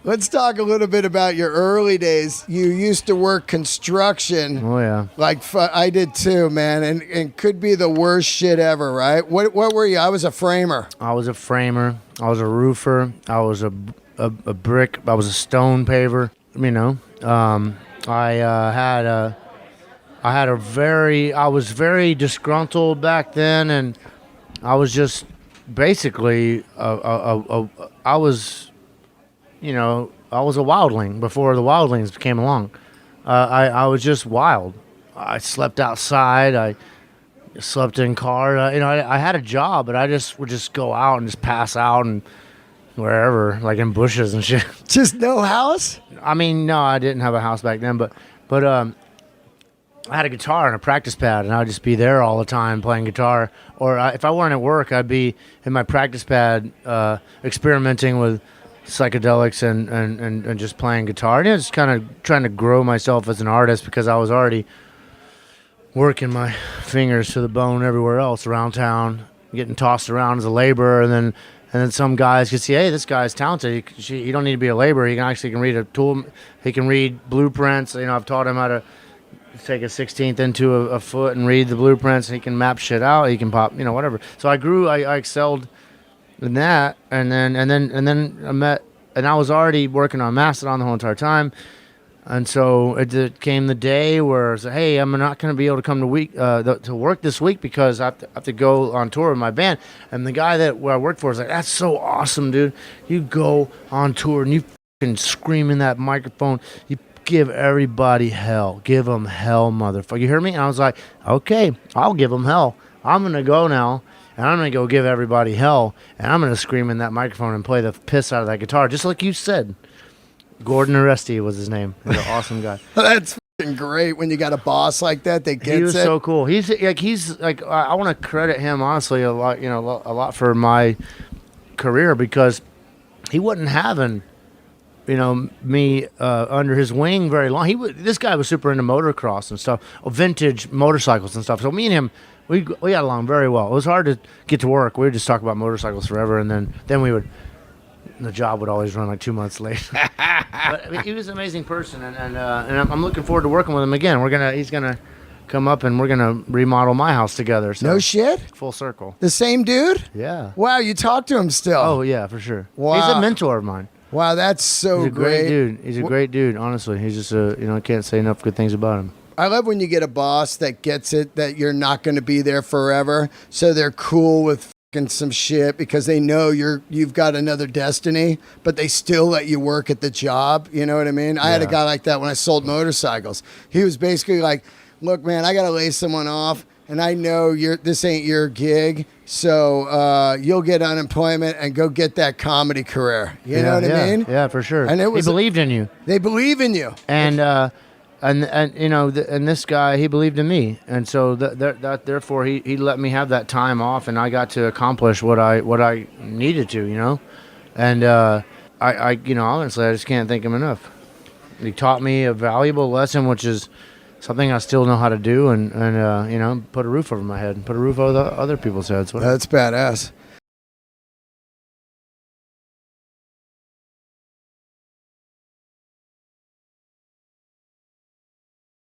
Let's talk a little bit about your early days. You used to work construction. Oh, yeah. Like I did too, man, and could be the worst shit ever, right? What were you? I was a framer. I was a framer. I was a roofer. I was a brick. I was a stone paver. You know, I was very disgruntled back then, and I was just basically I was a wildling before the wildlings came along. I was just wild. I slept outside. I slept in cars. I had a job, but I just would just go out and just pass out and wherever, like in bushes and shit. Just no house? I mean, no, I didn't have a house back then, but I had a guitar and a practice pad, and I would just be there all the time playing guitar. Or if I weren't at work, I'd be in my practice pad experimenting with psychedelics and just playing guitar. And just kind of trying to grow myself as an artist because I was already working my fingers to the bone everywhere else around town, getting tossed around as a laborer, and then some guys could see, hey, this guy's talented. He don't need to be a laborer. He can read a tool. He can read blueprints. I've taught him how to take a 16th into a foot and read the blueprints. He can map shit out. He can pop, whatever. So I excelled in that, and then I met, and I was already working on Mastodon the whole entire time. And so it came the day where I said, hey, I'm not going to be able to come to work this week because I have to go on tour with my band. And the guy where I worked for was like, that's so awesome, dude. You go on tour and you fucking scream in that microphone. You give everybody hell. Give them hell, motherfucker. You hear me? And I was like, okay, I'll give them hell. I'm going to go now, and I'm going to go give everybody hell, and I'm going to scream in that microphone and play the piss out of that guitar, just like you said. Gordon Aresti was his name. He's an awesome guy. That's fucking great when you got a boss like that that gets it. He was so cool. He's like I want to credit him honestly a lot, a lot for my career because he wasn't having me under his wing very long. This guy was super into motocross and stuff, vintage motorcycles and stuff. So me and him, we got along very well. It was hard to get to work. We would just talk about motorcycles forever, and then we would. The job would always run like 2 months late. But I mean, he was an amazing person, and I'm looking forward to working with him again. He's gonna come up and we're gonna remodel my house together. So no shit. Full circle. The same dude? Yeah. Wow, you talk to him still? Oh yeah, for sure. Wow. He's a mentor of mine. Wow, that's so He's a great. Dude. He's a great dude. Honestly, he's just I can't say enough good things about him. I love when you get a boss that gets it that you're not going to be there forever, so they're cool with some shit because they know you've got another destiny, but they still let you work at the job. You know what I mean? I had a guy like that when I sold motorcycles. He was basically like, look, man, I got to lay someone off, and I know this ain't your gig, so you'll get unemployment and go get that comedy career. You know what I mean? Yeah, for sure. And he believed in you. They believe in you. And this guy, he believed in me, and so therefore he let me have that time off, and I got to accomplish what I needed to, and I honestly I just can't thank him enough. He taught me a valuable lesson, which is something I still know how to do, and put a roof over my head, and put a roof over other people's heads. That's badass.